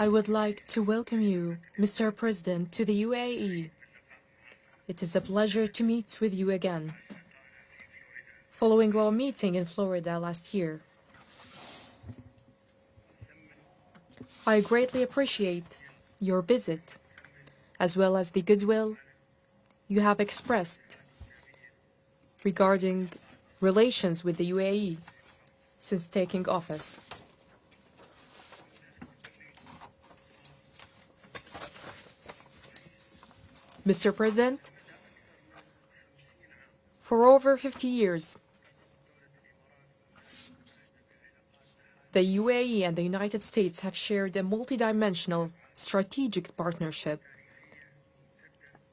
I would like to welcome you, Mr. President, to the UAE. It is a pleasure to meet with you again, following our meeting in Florida last year. I greatly appreciate your visit, as well as the goodwill you have expressed regarding relations with the UAE since taking office. Mr. President, for over 50 years, the UAE and the United States have shared a multidimensional strategic partnership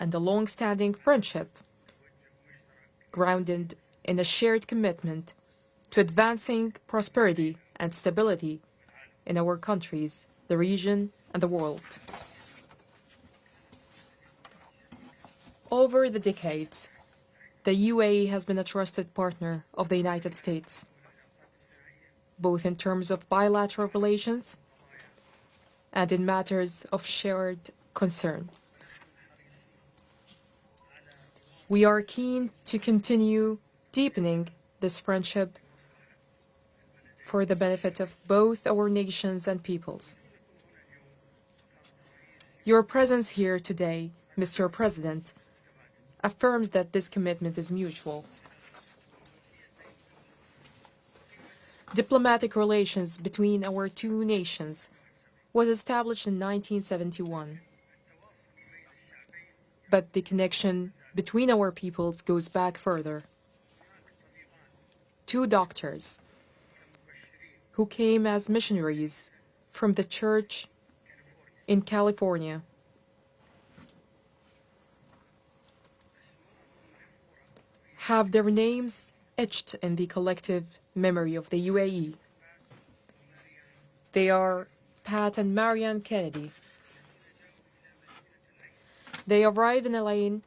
and a long-standing friendship grounded in a shared commitment to advancing prosperity and stability in our countries, the region, and the world. Over the decades, the UAE has been a trusted partner of the United States, both in terms of bilateral relations and in matters of shared concern. We are keen to continue deepening this friendship for the benefit of both our nations and peoples. Your presence here today, Mr. President, affirms that this commitment is mutual. Diplomatic relations between our two nations was established in 1971, but the connection between our peoples goes back further. Two doctors who came as missionaries from the church in California have their names etched in the collective memory of the UAE. They are Pat and Marianne Kennedy. They arrived in LA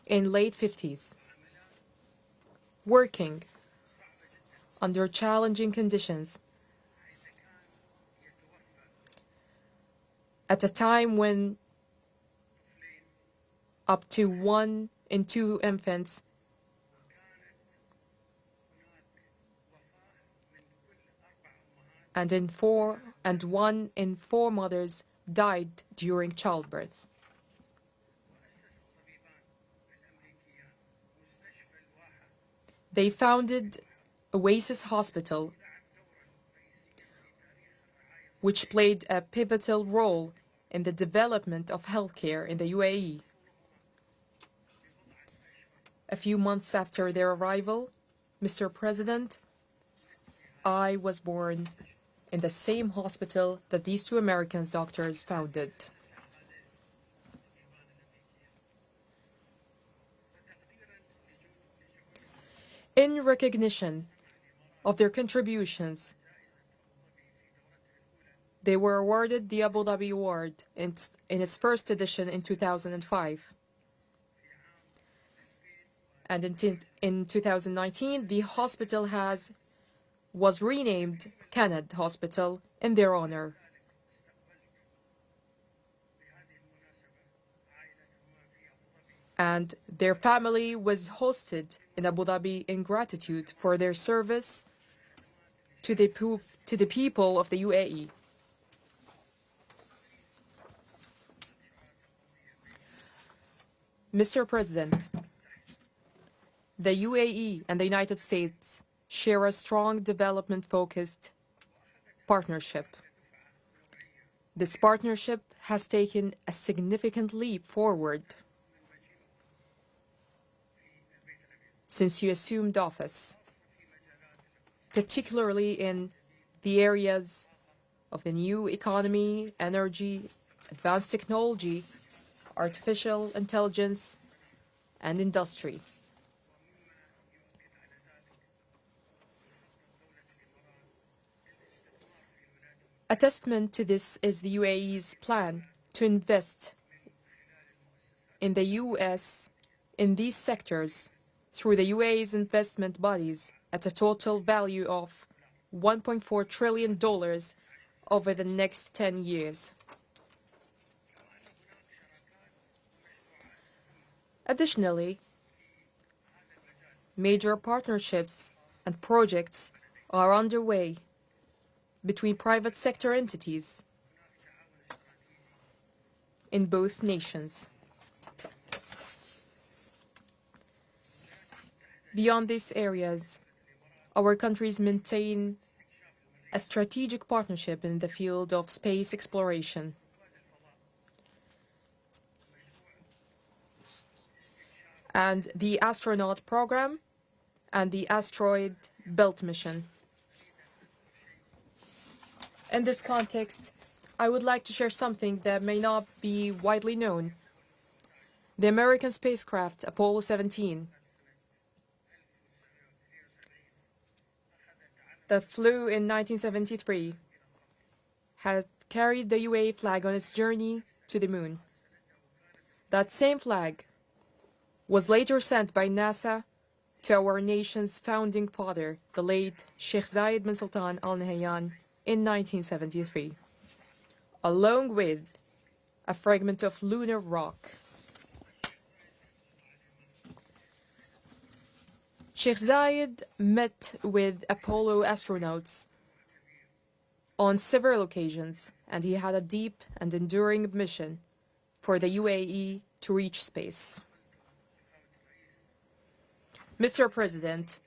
in late 50s, working under challenging conditions at a time when up to 1 in 2 infants and 1 in 4 mothers died during childbirth. They founded Oasis Hospital, which played a pivotal role in the development of healthcare in the UAE. A few months after their arrival, Mr. President, I was born in the same hospital that these two American doctors founded. In recognition of their contributions, they were awarded the Abu Dhabi Award in its first edition in 2005. And in 2019, the hospital was renamed Kennedy Hospital in their honor. And their family was hosted in Abu Dhabi in gratitude for their service to the people of the UAE. Mr. President, the UAE and the United States share a strong development-focused partnership. This partnership has taken a significant leap forward since you assumed office, particularly in the areas of the new economy, energy, advanced technology, artificial intelligence, and industry. A testament to this is the UAE's plan to invest in the U.S. in these sectors through the UAE's investment bodies at a total value of $1.4 trillion over the next 10 years. Additionally, major partnerships and projects are underway between private sector entities in both nations. Beyond these areas, our countries maintain a strategic partnership in the field of space exploration. And the astronaut program and the asteroid belt mission. In this context, I would like to share something that may not be widely known. The American spacecraft Apollo 17 that flew in 1973 had carried the UAE flag on its journey to the moon. That same flag was later sent by NASA to our nation's founding father, the late Sheikh Zayed bin Sultan Al Nahyan, in 1973, along with a fragment of lunar rock. Sheikh Zayed met with Apollo astronauts on several occasions, and he had a deep and enduring mission for the UAE to reach space. Mr. President,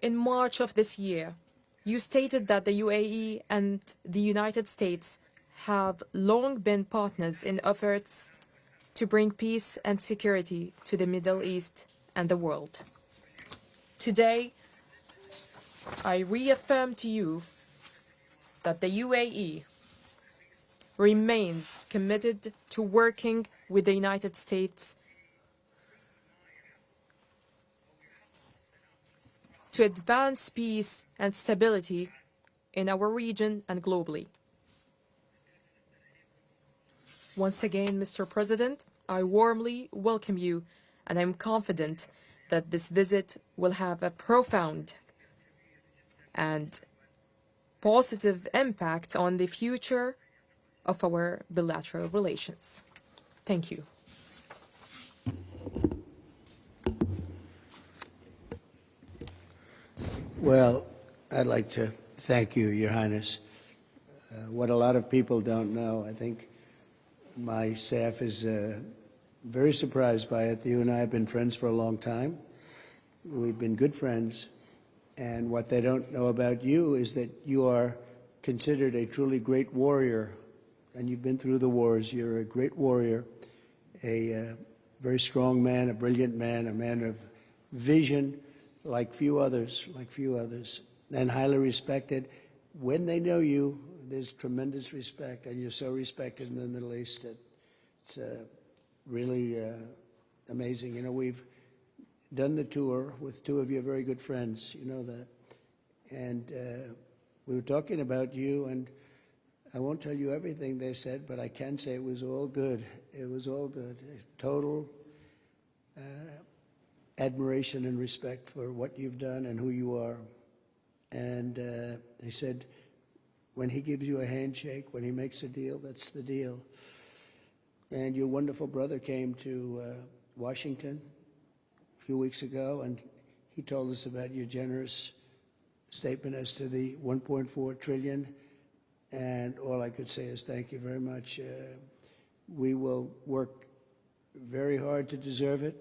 in March of this year, you stated that the UAE and the United States have long been partners in efforts to bring peace and security to the Middle East and the world. Today, I reaffirm to you that the UAE remains committed to working with the United States to advance peace and stability in our region and globally. Once again, Mr. President, I warmly welcome you, and I'm confident that this visit will have a profound and positive impact on the future of our bilateral relations. Thank you. Well, I'd like to thank you, Your Highness. What a lot of people don't know, I think my staff is very surprised by it. You and I have been friends for a long time. We've been good friends. And what they don't know about you is that you are considered a truly great warrior. And you've been through the wars. You're a great warrior, a very strong man, a brilliant man, a man of vision, like few others, and highly respected. When they know you, there's tremendous respect, and you're so respected in the Middle East. It's really amazing. You know, we've done the tour with two of your very good friends, you know that. And we were talking about you, and I won't tell you everything they said, but I can say it was all good. It was all good. Total admiration and respect for what you've done and who you are. And they said, when he gives you a handshake, when he makes a deal, that's the deal. And your wonderful brother came to Washington a few weeks ago, and he told us about your generous statement as to the $1.4 trillion. And all I could say is thank you very much. We will work very hard to deserve it.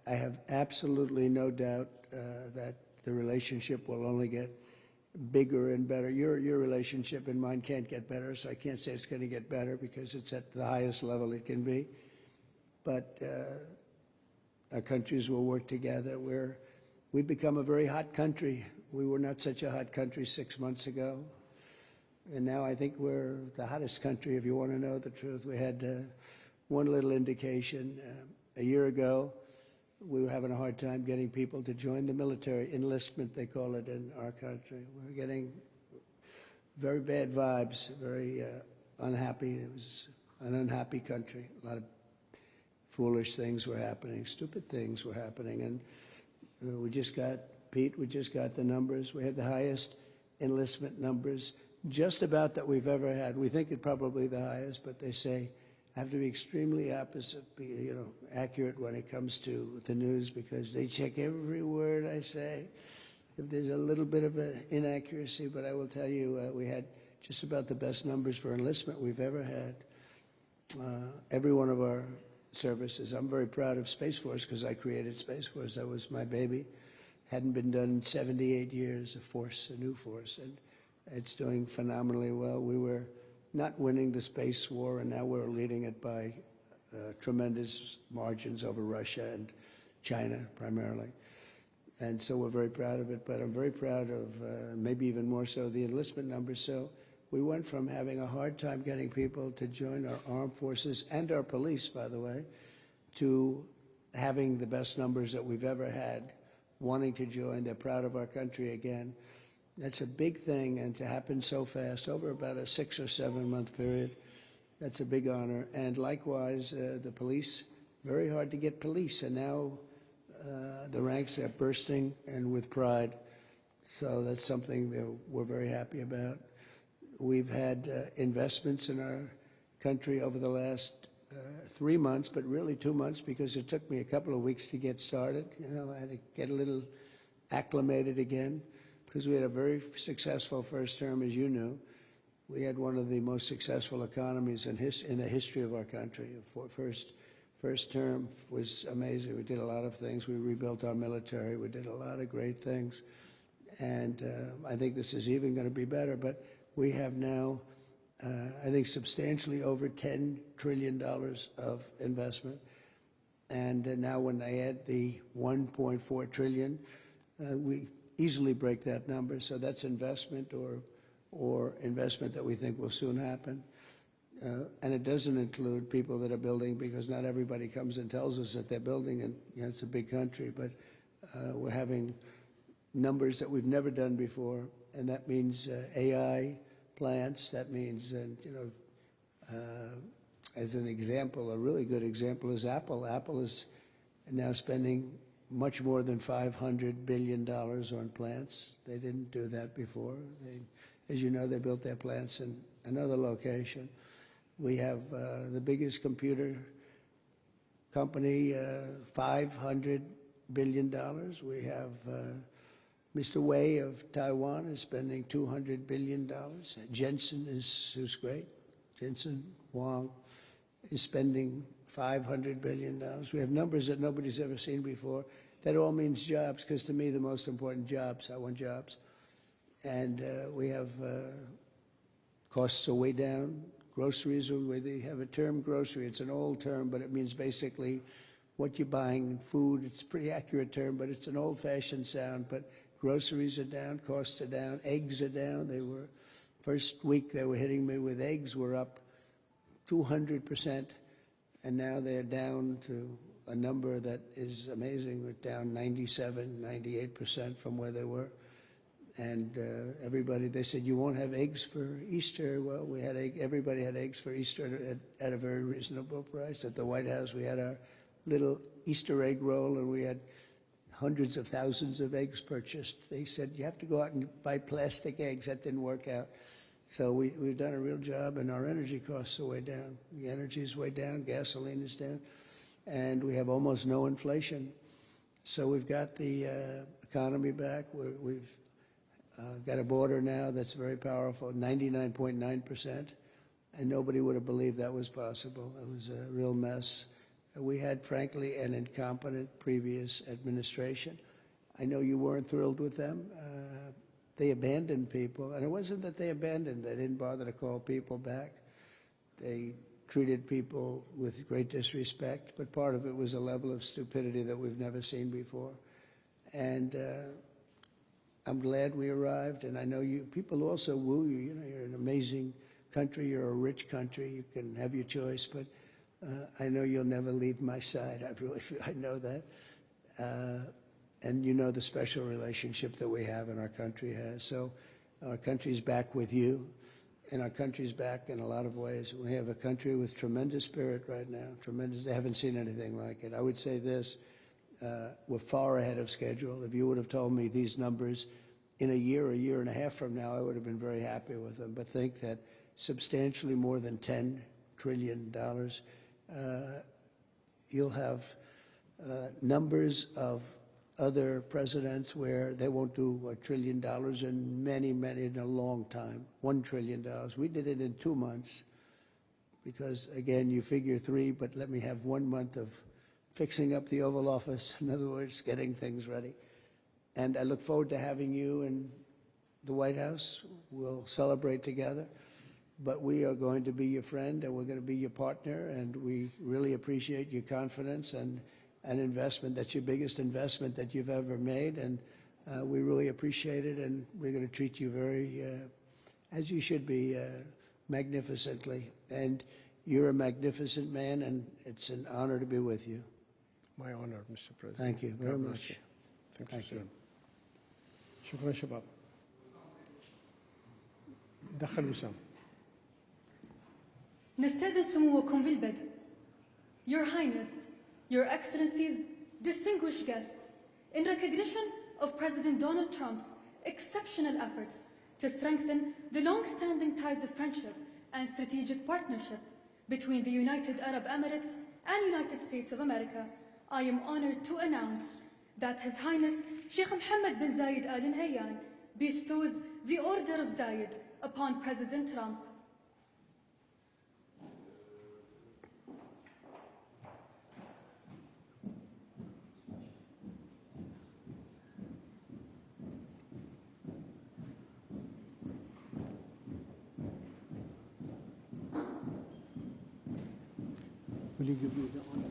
I have absolutely no doubt that the relationship will only get bigger and better. Your relationship and mine can't get better, so I can't say it's going to get better because it's at the highest level it can be. But our countries will work together. We've become a very hot country. We were not such a hot country 6 months ago. And now I think we're the hottest country, if you want to know the truth. We had one little indication. A year ago, we were having a hard time getting people to join the military. Enlistment, they call it in our country. We're getting very bad vibes, very unhappy. It was an unhappy country. A lot of foolish things were happening, stupid things were happening. And we just got, Pete, we just got the numbers. We had the highest enlistment numbers, just about that we've ever had. We think it's probably the highest, but they say have to be extremely accurate when it comes to the news, because they check every word I say. If there's a little bit of an inaccuracy, but I will tell you, we had just about the best numbers for enlistment we've ever had. Every one of our services. I'm very proud of Space Force because I created Space Force. That was my baby. Hadn't been done in 78 years, a new force, and it's doing phenomenally well. We were not winning the space war, and now we're leading it by tremendous margins over Russia and China primarily. And so we're very proud of it, but I'm very proud of, maybe even more so, the enlistment numbers. So we went from having a hard time getting people to join our armed forces and our police, by the way, to having the best numbers that we've ever had, wanting to join. They're proud of our country again. That's a big thing, and to happen so fast, over about a 6 or 7 month period, that's a big honor. And likewise, the police, very hard to get police, and now the ranks are bursting and with pride. So that's something that we're very happy about. We've had investments in our country over the last 3 months, but really 2 months, because it took me a couple of weeks to get started. I had to get a little acclimated again, because we had a very successful first term, as you knew. We had one of the most successful economies in the history of our country. First term was amazing. We did a lot of things. We rebuilt our military. We did a lot of great things. And I think this is even going to be better. But we have now, I think, substantially over $10 trillion of investment. And now when I add the $1.4 trillion, we easily break that number. So that's investment or investment that we think will soon happen. And it doesn't include people that are building, because not everybody comes and tells us that they're building, and it's a big country, but we're having numbers that we've never done before, and that means AI plants. That means, as an example, a really good example is Apple. Apple is now spending much more than $500 billion on plants. They didn't do that before. As you know, they built their plants in another location. We have the biggest computer company, $500 billion. We have Mr. Wei of Taiwan is spending $200 billion. Jensen who's great. Jensen Huang is spending $500 billion. We have numbers that nobody's ever seen before. That all means jobs, because to me the most important jobs. I want jobs. And we have costs are way down. Groceries, they have a term, grocery. It's an old term, but it means basically what you're buying, food. It's a pretty accurate term, but it's an old-fashioned sound. But groceries are down, costs are down, eggs are down. They were, first week they were hitting me with eggs were up 200%, and now they're down to a number that is amazing. We're down 97, 98% from where they were. And everybody, they said, you won't have eggs for Easter. Well, we had everybody had eggs for Easter at a very reasonable price. At the White House, we had our little Easter egg roll, and we had hundreds of thousands of eggs purchased. They said, you have to go out and buy plastic eggs. That didn't work out. So we've done a real job, and our energy costs are way down. The energy is way down, gasoline is down, and we have almost no inflation. So we've got the economy back. We've got a border now that's very powerful, 99.9%, and nobody would have believed that was possible. It was a real mess. We had, frankly, an incompetent previous administration. I know you weren't thrilled with them. They abandoned people, and it wasn't that they abandoned. They didn't bother to call people back. They treated people with great disrespect, but part of it was a level of stupidity that we've never seen before. And I'm glad we arrived, and I know people also woo you. You know, you're an amazing country. You're a rich country. You can have your choice, but I know you'll never leave my side. I know that. And you know the special relationship that we have and our country has. So our country's back with you, and our country's back in a lot of ways. We have a country with tremendous spirit right now, tremendous. They haven't seen anything like it. I would say this. We're far ahead of schedule. If you would have told me these numbers in a year and a half from now, I would have been very happy with them, but think that substantially more than $10 trillion, you'll have numbers of other presidents where they won't do $1 trillion in many, in a long time, $1 trillion. We did it in 2 months because, again, you figure 3, but let me have 1 month of fixing up the Oval Office, in other words, getting things ready. And I look forward to having you in the White House. We'll celebrate together. But we are going to be your friend, and we're going to be your partner, and we really appreciate your confidence and an investment. That's your biggest investment that you've ever made, and we really appreciate it, and we're going to treat you very, as you should be, magnificently. And you're a magnificent man, and it's an honor to be with you. My honor, Mr. President. Thank you very much. Thank you. شكرا شباب. دخل وسام. نستأذن سموكم بالبدء. Your Highness, Your Excellencies, distinguished guests, in recognition of President Donald Trump's exceptional efforts to strengthen the long-standing ties of friendship and strategic partnership between the United Arab Emirates and United States of America, I am honored to announce that His Highness Sheikh Mohamed bin Zayed Al Nahyan bestows the Order of Zayed upon President Trump. Will you give me the honor?